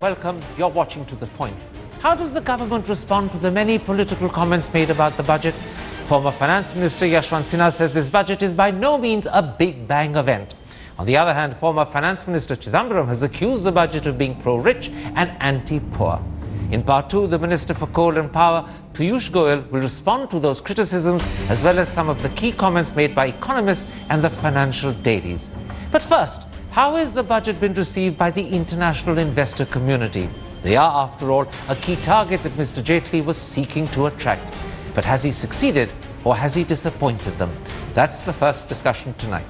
welcome. You're watching To The Point. How does the government respond to the many political comments made about the budget? Former Finance Minister Yashwant Sinha says this budget is by no means a big bang event. On the other hand, former Finance Minister Chidambaram has accused the budget of being pro-rich and anti-poor. In part two, the Minister for Coal and Power, Piyush Goyal, will respond to those criticisms as well as some of the key comments made by economists and the financial dailies. But first, how has the budget been received by the international investor community? They are, after all, a key target that Mr. Jaitley was seeking to attract. But has he succeeded or has he disappointed them? That's the first discussion tonight.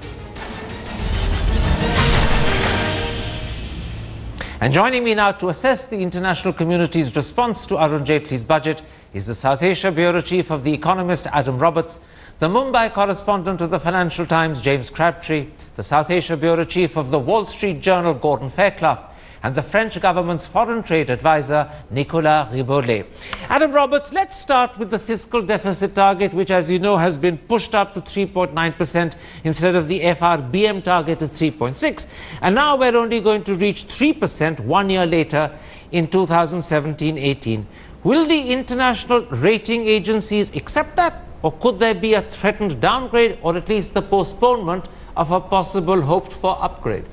And joining me now to assess the international community's response to Arun Jaitley's budget is the South Asia Bureau Chief of The Economist, Adam Roberts, the Mumbai correspondent of the Financial Times, James Crabtree, the South Asia Bureau Chief of the Wall Street Journal, Gordon Fairclough, and the French government's foreign trade advisor, Nicolas Riboulet. Adam Roberts, let's start with the fiscal deficit target, which, as you know, has been pushed up to 3.9% instead of the FRBM target of 3.6%. And now we're only going to reach 3% 1 year later in 2017-18. Will the international rating agencies accept that? Or could there be a threatened downgrade or at least the postponement of a possible hoped-for upgrade?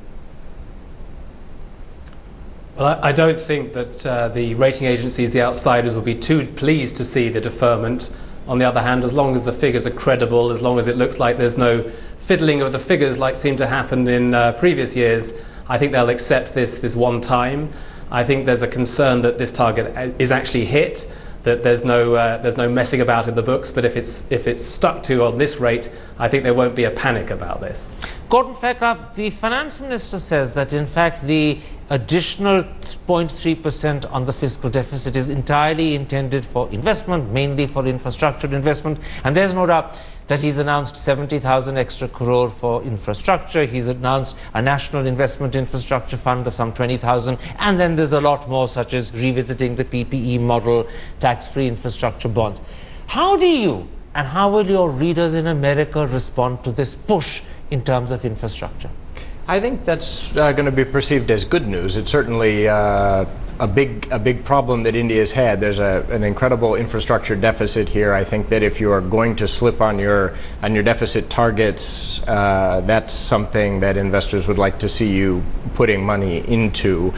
Well, I don't think that the rating agencies, the outsiders, will be too pleased to see the deferment. On the other hand, as long as the figures are credible, as long as it looks like there's no fiddling of the figures like seemed to happen in previous years, I think they'll accept this one time. I think there's a concern that this target is actually hit, that there's no messing about in the books, but if it's stuck to on this rate, I think there won't be a panic about this. Gordon Fairclough, the Finance Minister says that in fact the additional 0.3% on the fiscal deficit is entirely intended for investment, mainly for infrastructure investment, and there's no doubt that he's announced 70,000 extra crore for infrastructure. He's announced a national investment infrastructure fund of some 20,000, and then there's a lot more, such as revisiting the PPE model, tax-free infrastructure bonds. How do you and how will your readers in America respond to this push in terms of infrastructure? I think that's going to be perceived as good news. It's certainly a big problem that India's had. There's an incredible infrastructure deficit here. I think that if you are going to slip on your deficit targets, that's something that investors would like to see you putting money into.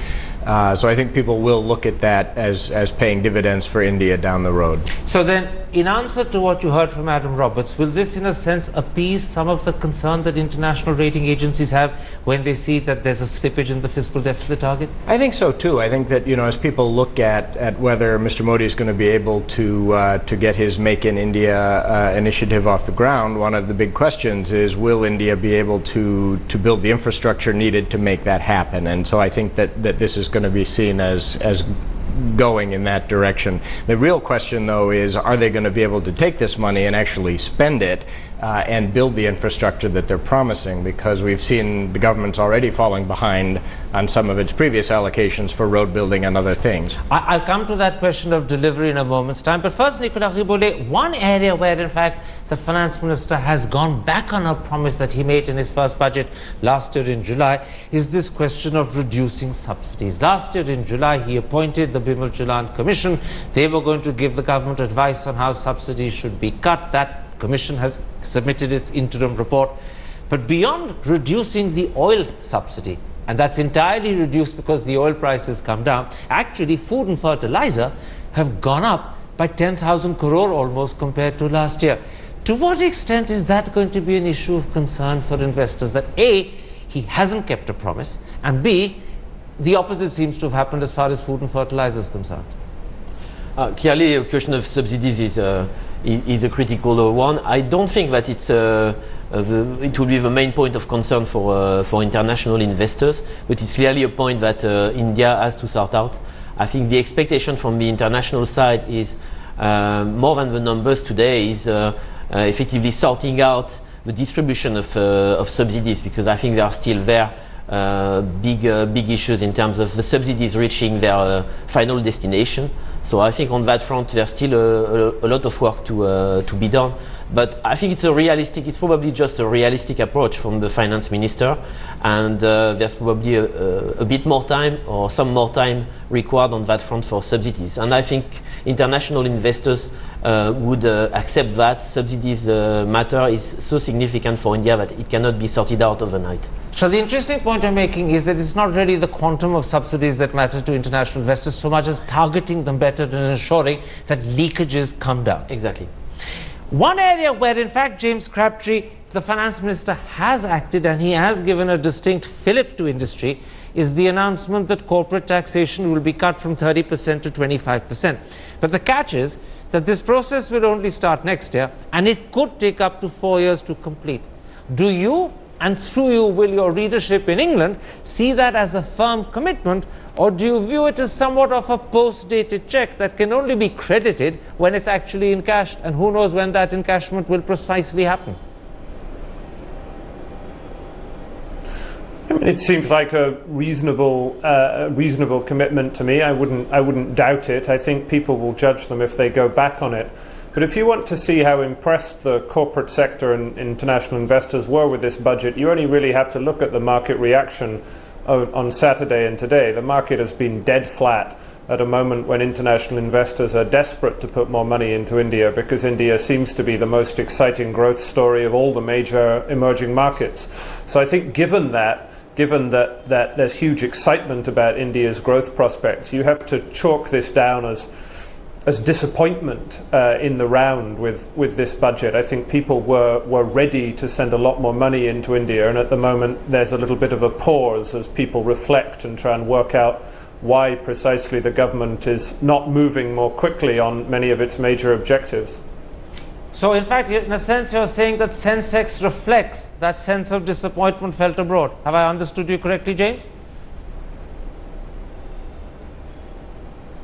So I think people will look at that as paying dividends for India down the road. So then, in answer to what you heard from Adam Roberts, will this in a sense appease some of the concern that international rating agencies have when they see that there's a slippage in the fiscal deficit target? I think so too. I think that, you know, as people look at whether Mr. Modi is going to be able to get his Make in India initiative off the ground, one of the big questions is, will India be able to build the infrastructure needed to make that happen? And so I think that this is going to be seen as going in that direction. The real question, though, is, are they going to be able to take this money and actually spend it and build the infrastructure that they're promising? Because we've seen the government's already falling behind on some of its previous allocations for road building and other things. I'll come to that question of delivery in a moment's time. But first, Nicolas Riboulet, one area where, in fact, the Finance Minister has gone back on a promise that he made in his first budget last year in July is this question of reducing subsidies. Last year in July, he appointed the Bimal Jalan Commission. They were going to give the government advice on how subsidies should be cut. That Commission has submitted its interim report. But beyond reducing the oil subsidy, and that's entirely reduced because the oil prices come down, actually food and fertilizer have gone up by 10,000 crore almost compared to last year. To what extent is that going to be an issue of concern for investors, that A, he hasn't kept a promise, and B, the opposite seems to have happened as far as food and fertilizer is concerned? Clearly, a question of subsidies is a critical one. I don't think that it will be the main point of concern for international investors, but it's clearly a point that India has to sort out. I think the expectation from the international side is more than the numbers today, is effectively sorting out the distribution of subsidies, because I think there are still big issues in terms of the subsidies reaching their final destination. So I think on that front there's still a lot of work to be done. But I think it's probably just a realistic approach from the finance minister, and there's probably a bit more time or some more time required on that front for subsidies. And I think international investors would accept that subsidies matter is so significant for India that it cannot be sorted out overnight. So the interesting point I'm making is that it's not really the quantum of subsidies that matter to international investors so much as targeting them better and ensuring that leakages come down. Exactly. One area where, in fact, James Crabtree, the finance minister, has acted and he has given a distinct fillip to industry is the announcement that corporate taxation will be cut from 30% to 25%. But the catch is that this process will only start next year and it could take up to 4 years to complete. Do you, and through you will your readership in England, see that as a firm commitment, or do you view it as somewhat of a post-dated check that can only be credited when it's actually encashed, and who knows when that encashment will precisely happen? I mean, it seems like a reasonable commitment to me. I wouldn't doubt it. I think people will judge them if they go back on it. But if you want to see how impressed the corporate sector and international investors were with this budget, you only really have to look at the market reaction on Saturday and today. The market has been dead flat at a moment when international investors are desperate to put more money into India, because India seems to be the most exciting growth story of all the major emerging markets. So I think given that there's huge excitement about India's growth prospects, you have to chalk this down as disappointment in the round with this budget. I think people were ready to send a lot more money into India, and at the moment there's a little bit of a pause as people reflect and try and work out why precisely the government is not moving more quickly on many of its major objectives. So in fact, in a sense, you're saying that Sensex reflects that sense of disappointment felt abroad. Have I understood you correctly, James?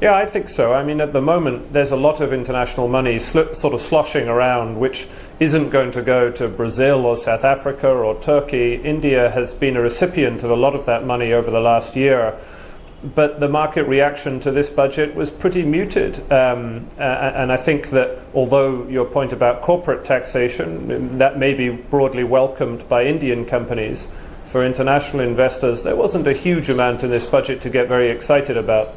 Yeah, I think so. I mean, at the moment, there's a lot of international money sort of sloshing around, which isn't going to go to Brazil or South Africa or Turkey. India has been a recipient of a lot of that money over the last year. But the market reaction to this budget was pretty muted. And I think that although your point about corporate taxation, that may be broadly welcomed by Indian companies, for international investors, there wasn't a huge amount in this budget to get very excited about.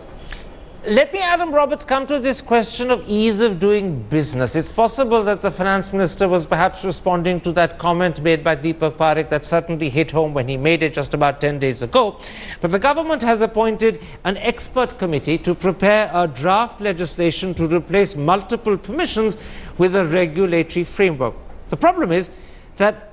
Let me, Adam Roberts, come to this question of ease of doing business. It's possible that the finance minister was perhaps responding to that comment made by Deepak Parekh that certainly hit home when he made it just about 10 days ago. But the government has appointed an expert committee to prepare a draft legislation to replace multiple permissions with a regulatory framework. The problem is that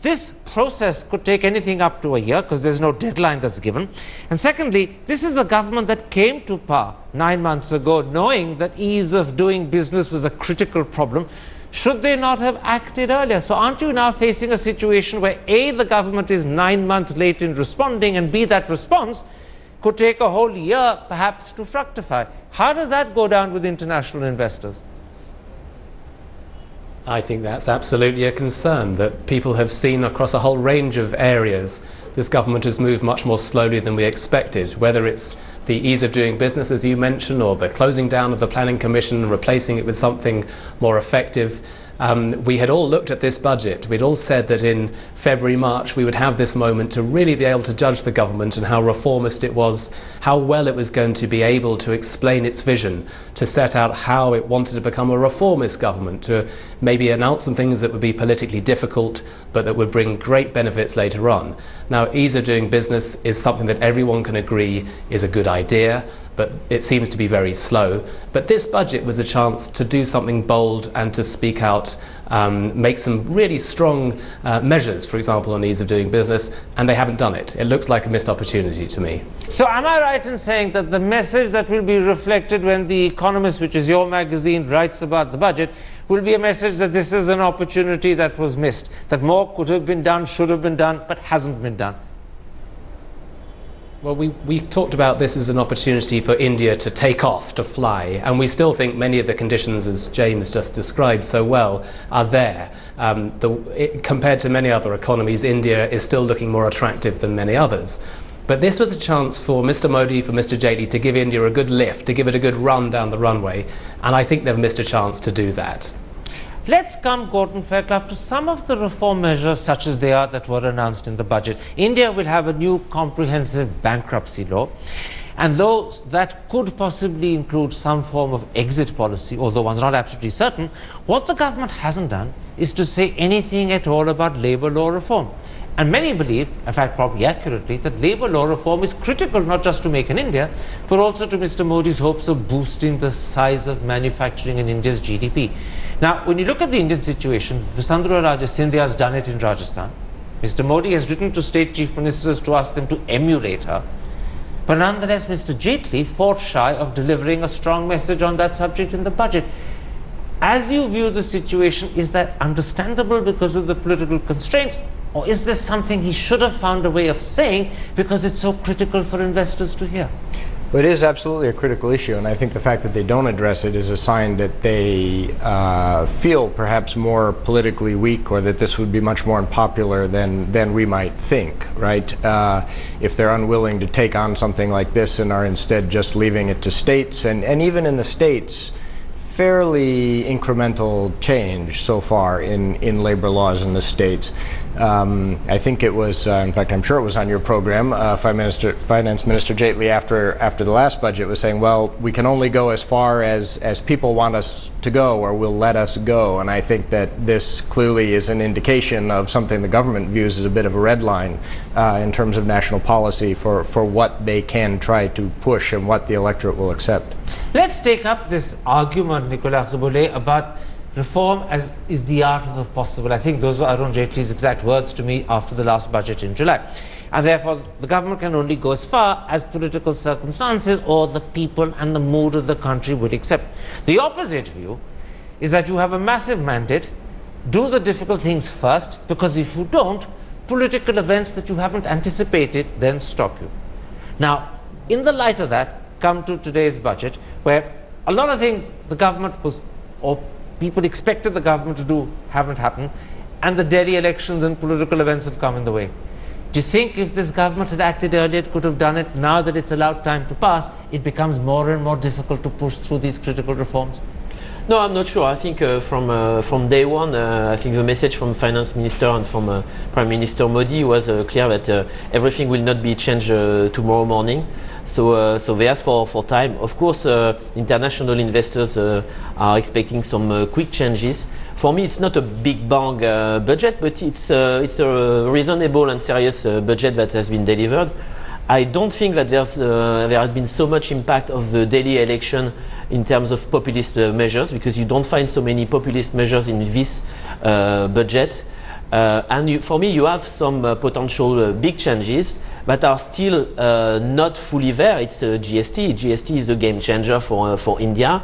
this process could take anything up to a year because there's no deadline that's given. And secondly, this is a government that came to power 9 months ago knowing that ease of doing business was a critical problem. Should they not have acted earlier? So aren't you now facing a situation where A, the government is 9 months late in responding, and B, that response could take a whole year perhaps to fructify? How does that go down with international investors? I think that's absolutely a concern, that people have seen across a whole range of areas this government has moved much more slowly than we expected, whether it's the ease of doing business, as you mentioned, or the closing down of the Planning Commission and replacing it with something more effective. We had all looked at this budget. We'd all said that in February, March, we would have this moment to really be able to judge the government and how reformist it was, how well it was going to be able to explain its vision, to set out how it wanted to become a reformist government, to maybe announce some things that would be politically difficult, but that would bring great benefits later on. Now, ease of doing business is something that everyone can agree is a good idea, but it seems to be very slow. But this budget was a chance to do something bold and to speak out, make some really strong measures, for example, on ease of doing business, and they haven't done it. It looks like a missed opportunity to me. So am I right in saying that the message that will be reflected when The Economist, which is your magazine, writes about the budget, will be a message that this is an opportunity that was missed, that more could have been done, should have been done, but hasn't been done? Well, we talked about this as an opportunity for India to take off, to fly, and we still think many of the conditions, as James just described so well, are there. Compared to many other economies, India is still looking more attractive than many others. But this was a chance for Mr. Modi, for Mr. Jaitley to give India a good lift, to give it a good run down the runway, and I think they've missed a chance to do that. Let's come, Gordon Fairclough, to some of the reform measures such as they are that were announced in the budget. India will have a new comprehensive bankruptcy law. And though that could possibly include some form of exit policy, although one's not absolutely certain, what the government hasn't done is to say anything at all about labour law reform. And many believe, in fact probably accurately, that labour law reform is critical not just to Make in India, but also to Mr. Modi's hopes of boosting the size of manufacturing in India's GDP. Now, when you look at the Indian situation, Vasundhara Raje Scindia has done it in Rajasthan. Mr. Modi has written to state chief ministers to ask them to emulate her. But nonetheless, Mr. Jaitley fought shy of delivering a strong message on that subject in the budget. As you view the situation, is that understandable because of the political constraints? Or is this something he should have found a way of saying because it's so critical for investors to hear? Well, it is absolutely a critical issue, and I think the fact that they don't address it is a sign that they feel perhaps more politically weak, or that this would be much more unpopular than we might think, right? If they're unwilling to take on something like this and are instead just leaving it to states, and even in the states, fairly incremental change so far in labor laws in the states. I think it was, in fact, I'm sure it was on your program, Finance Minister Jaitley after the last budget was saying, well, we can only go as far as people want us to go, or will let us go. And I think that this clearly is an indication of something the government views as a bit of a red line in terms of national policy for what they can try to push and what the electorate will accept. Let's take up this argument, Nicolas Ribolet, about reform as is the art of the possible. I think those were Arun Jaitley's exact words to me after the last budget in July. And therefore, the government can only go as far as political circumstances or the people and the mood of the country would accept. The opposite view is that you have a massive mandate, do the difficult things first, because if you don't, political events that you haven't anticipated then stop you. Now, in the light of that, come to today's budget, where a lot of things the government was, or people expected the government to do, haven't happened, and the Delhi elections and political events have come in the way. Do you think if this government had acted earlier, it could have done it? Now that it's allowed time to pass, it becomes more and more difficult to push through these critical reforms? No, I'm not sure. I think from day one, I think the message from Finance Minister and from Prime Minister Modi was clear that everything will not be changed tomorrow morning. So they asked for time. Of course, international investors are expecting some quick changes. For me, it's not a big bang budget, but it's a reasonable and serious budget that has been delivered. I don't think that there has been so much impact of the Delhi election in terms of populist measures, because you don't find so many populist measures in this budget. For me, you have some potential big changes that are still not fully there. It's GST. GST is a game changer for India.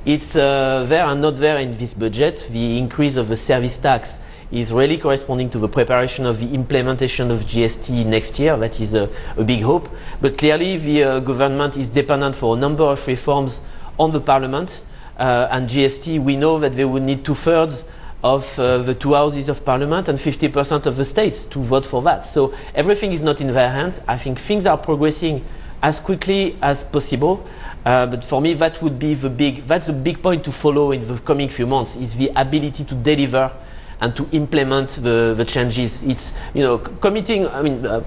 It's there and not there in this budget. The increase of the service tax is really corresponding to the preparation of the implementation of GST next year. That is a big hope. But clearly, the government is dependent for a number of reforms on the parliament. And GST, we know that they would need 2/3 of the two houses of parliament and 50% of the states to vote for that. So everything is not in their hands. I think things are progressing as quickly as possible. But for me, that would be that's a big point to follow in the coming few months, is the ability to deliver and to implement the changes. It's,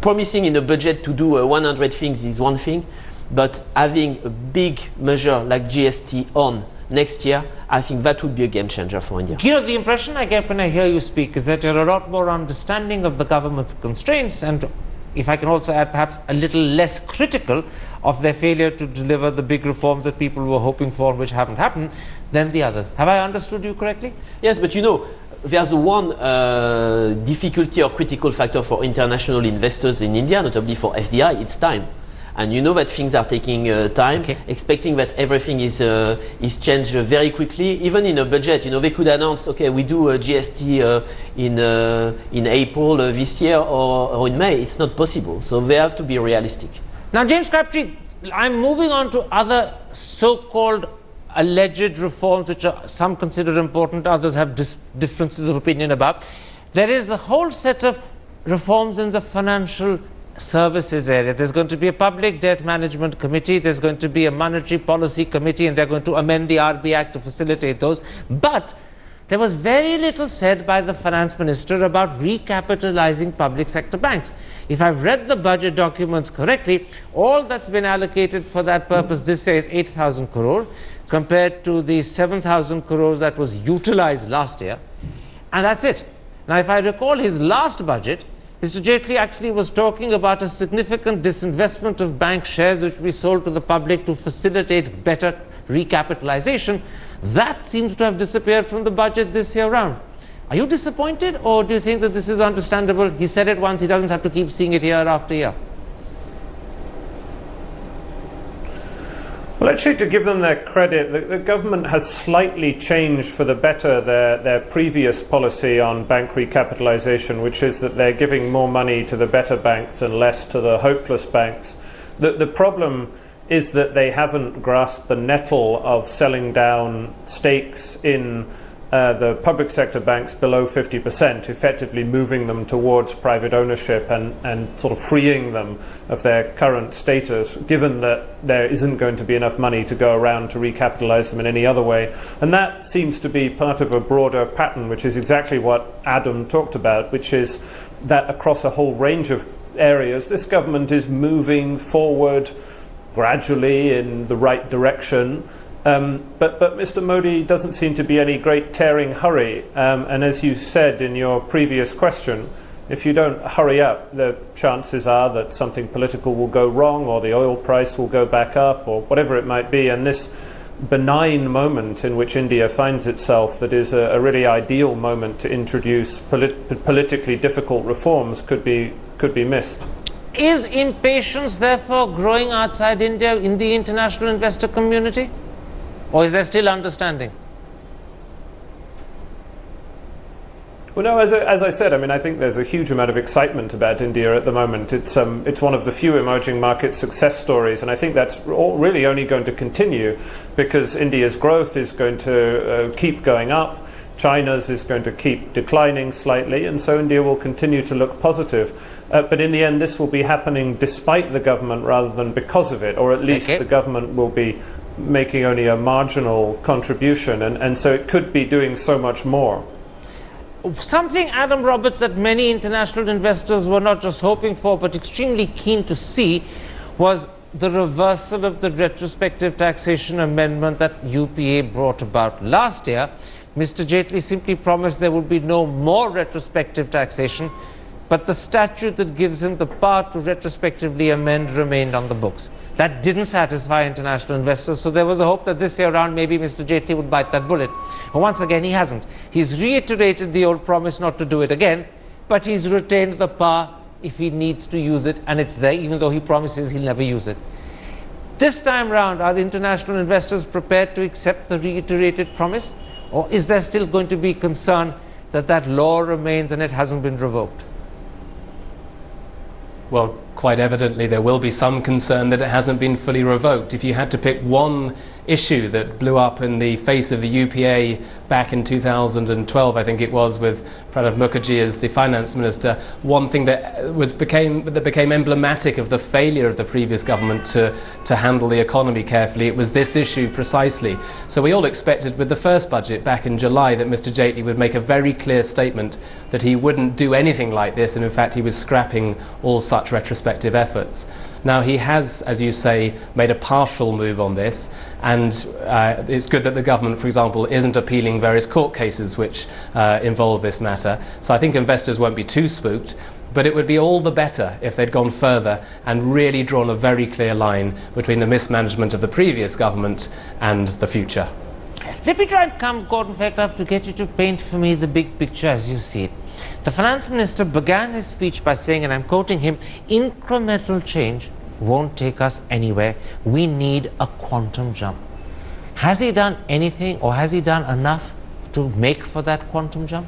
promising in a budget to do 100 things is one thing, but having a big measure like GST on next year, I think that would be a game changer for India. You know, the impression I get when I hear you speak is that you're a lot more understanding of the government's constraints, and if I can also add, perhaps a little less critical of their failure to deliver the big reforms that people were hoping for, which haven't happened, than the others. Have I understood you correctly? Yes, but there's one difficulty or critical factor for international investors in India, notably for FDI, it's time. And you know that things are taking time, expecting that everything is changed very quickly. Even in a budget, they could announce, okay, we do a GST in April this year or in May. It's not possible. So they have to be realistic. Now, James Crabtree, I'm moving on to other so-called alleged reforms, which some consider important, others have differences of opinion about. There is a whole set of reforms in the financial services area. There's going to be a public debt management committee, there's going to be a monetary policy committee, and they're going to amend the RB Act to facilitate those. But there was very little said by the finance minister about recapitalizing public sector banks. If I've read the budget documents correctly, all that's been allocated for that purpose this year is 8,000 crore compared to the 7,000 crores that was utilized last year. And that's it. Now, if I recall his last budget, Mr. Jaitley actually was talking about a significant disinvestment of bank shares which we sold to the public to facilitate better recapitalization. That seems to have disappeared from the budget this year round. Are you disappointed, or do you think that this is understandable? He said it once, he doesn't have to keep seeing it year after year. Well, actually, to give them their credit, the government has slightly changed for the better their previous policy on bank recapitalization, which is that they're giving more money to the better banks and less to the hopeless banks. The problem is that they haven't grasped the nettle of selling down stakes in the public sector banks below 50%, effectively moving them towards private ownership and sort of freeing them of their current status, given that there isn't going to be enough money to go around to recapitalize them in any other way. And that seems to be part of a broader pattern, which is exactly what Adam talked about, which is that across a whole range of areas, this government is moving forward gradually in the right direction. But Mr. Modi doesn't seem to be any great tearing hurry. And as you said in your previous question, if you don't hurry up, the chances are that something political will go wrong, or the oil price will go back up, or whatever it might be. And this benign moment in which India finds itself, that is a really ideal moment to introduce politically difficult reforms, could be missed. Is impatience therefore growing outside India in the international investor community? Or is there still understanding? Well, no, as I said, I mean, I think there's a huge amount of excitement about India at the moment. It's one of the few emerging market success stories, and I think that's really only going to continue because India's growth is going to keep going up. China's is going to keep declining slightly, and so India will continue to look positive. But in the end, this will be happening despite the government rather than because of it, or at least the government will be making only a marginal contribution, and so it could be doing so much more. Something, Adam Roberts, that many international investors were not just hoping for but extremely keen to see was the reversal of the retrospective taxation amendment that UPA brought about last year. Mr. Jaitley simply promised there would be no more retrospective taxation, but the statute that gives him the power to retrospectively amend remained on the books. That didn't satisfy international investors, so there was a hope that this year around maybe Mr. Jaitley would bite that bullet. But once again, he hasn't. He's reiterated the old promise not to do it again, but he's retained the power if he needs to use it, and it's there, even though he promises he'll never use it. This time round, are international investors prepared to accept the reiterated promise? Or is there still going to be concern that that law remains and it hasn't been revoked? Well, quite evidently there will be some concern that it hasn't been fully revoked. If you had to pick one issue that blew up in the face of the UPA back in 2012, I think it was, with Pranab Mukherjee as the finance minister, one thing that became emblematic of the failure of the previous government to handle the economy carefully, it was this issue precisely. So we all expected with the first budget back in July that Mr. Jaitley would make a very clear statement that he wouldn't do anything like this, and in fact he was scrapping all such retrospective efforts. Now he has, as you say, made a partial move on this, and it's good that the government, for example, isn't appealing various court cases which involve this matter. So I think investors won't be too spooked, but it would be all the better if they'd gone further and really drawn a very clear line between the mismanagement of the previous government and the future. Let me try and come, Gordon Fairclough, to get you to paint for me the big picture as you see it. The finance minister began his speech by saying, and I'm quoting him, "Incremental change won't take us anywhere. We need a quantum jump." Has he done anything, or has he done enough to make for that quantum jump?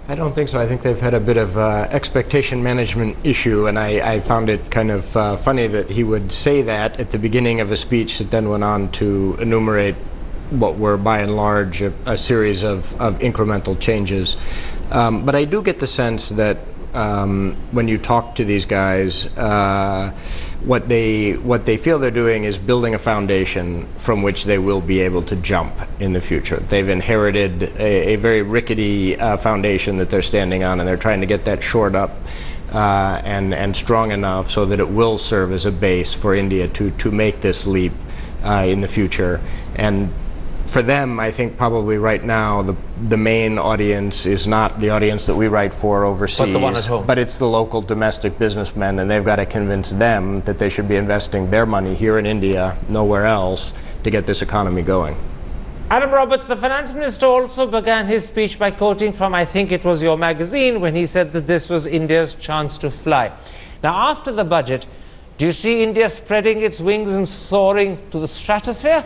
I don't think so. I think they've had a bit of expectation management issue, and I found it kind of funny that he would say that at the beginning of a speech that then went on to enumerate what were by and large a series of incremental changes. But I do get the sense that when you talk to these guys, what they feel they're doing is building a foundation from which they will be able to jump in the future. They've inherited a very rickety foundation that they're standing on, and they're trying to get that shored up and strong enough so that it will serve as a base for India to make this leap in the future. And for them, I think probably right now the main audience is not the audience that we write for overseas, but the one at home. But it's the local domestic businessmen, and they've got to convince them that they should be investing their money here in India, nowhere else, to get this economy going. Adam Roberts, the finance minister, also began his speech by quoting from, I think it was your magazine, when he said that this was India's chance to fly. Now, after the budget, do you see India spreading its wings and soaring to the stratosphere?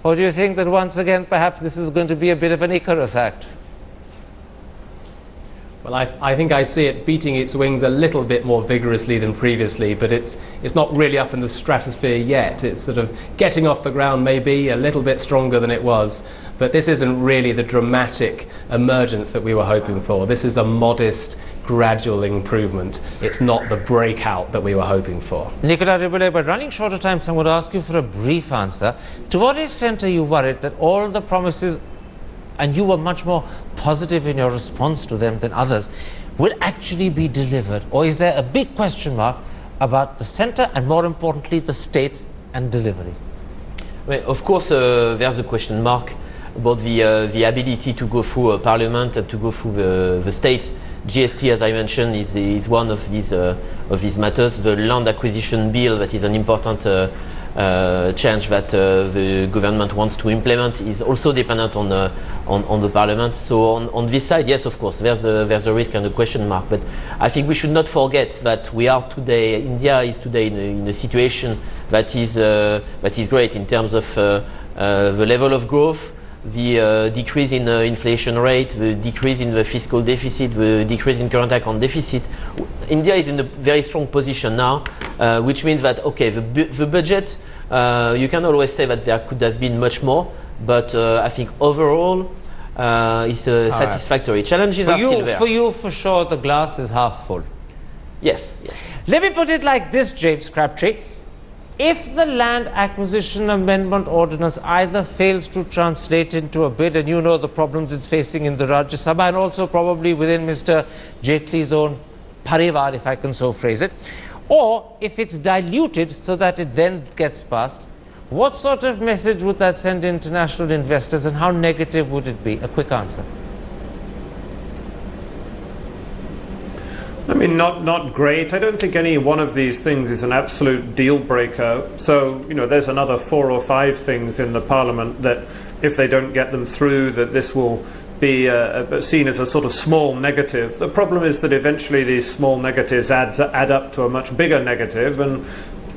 Or do you think that once again, perhaps this is going to be a bit of an Icarus act? Well, I think I see it beating its wings a little bit more vigorously than previously, but it's not really up in the stratosphere yet. It's sort of getting off the ground, maybe a little bit stronger than it was, but this isn't really the dramatic emergence that we were hoping for. This is a modest, gradual improvement. It's not the breakout that we were hoping for. Nicolas Riboulet, but running short of time, so I'm going to ask you for a brief answer. To what extent are you worried that all the promises, and you were much more positive in your response to them than others, will actually be delivered? Or is there a big question mark about the centre and, more importantly, the states and delivery? Well, of course, there's a question mark about the ability to go through Parliament and to go through the states. GST, as I mentioned, is one of these matters. The land acquisition bill, that is an important change that the government wants to implement, is also dependent on the Parliament. So on this side, yes, of course, there's a risk and a question mark. But I think we should not forget that we are today, India is today in a situation that is great in terms of the level of growth, the decrease in inflation rate, the decrease in the fiscal deficit, the decrease in current account deficit. India is in a very strong position now, which means that, okay, the budget, you can always say that there could have been much more, but I think overall it's satisfactory. Challenges are still there. For you, for sure, the glass is half full. Yes, yes. Let me put it like this, James Crabtree. If the Land Acquisition Amendment Ordinance either fails to translate into a bid, and you know the problems it's facing in the Rajya Sabha and also probably within Mr. Jaitley's own parivar, if I can so phrase it, or if it's diluted so that it then gets passed, what sort of message would that send international investors, and how negative would it be? A quick answer. I mean, not great. I don't think any one of these things is an absolute deal breaker. So, you know, there's another 4 or 5 things in the Parliament that, if they don't get them through, that this will be seen as a sort of small negative. The problem is that eventually these small negatives add up to a much bigger negative, and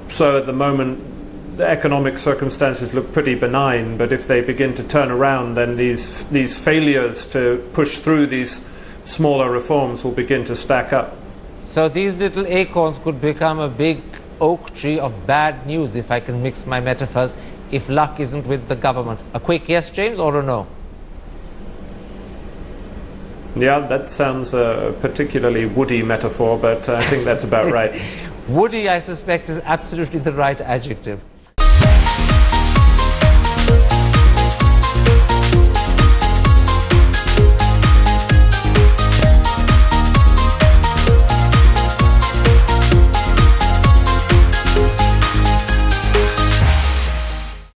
so at the moment the economic circumstances look pretty benign. But if they begin to turn around, then these failures to push through these smaller reforms will begin to stack up. So these little acorns could become a big oak tree of bad news, if I can mix my metaphors, if luck isn't with the government. A quick yes, James, or a no? Yeah, that sounds a particularly woody metaphor, but I think that's about right. Woody, I suspect, is absolutely the right adjective.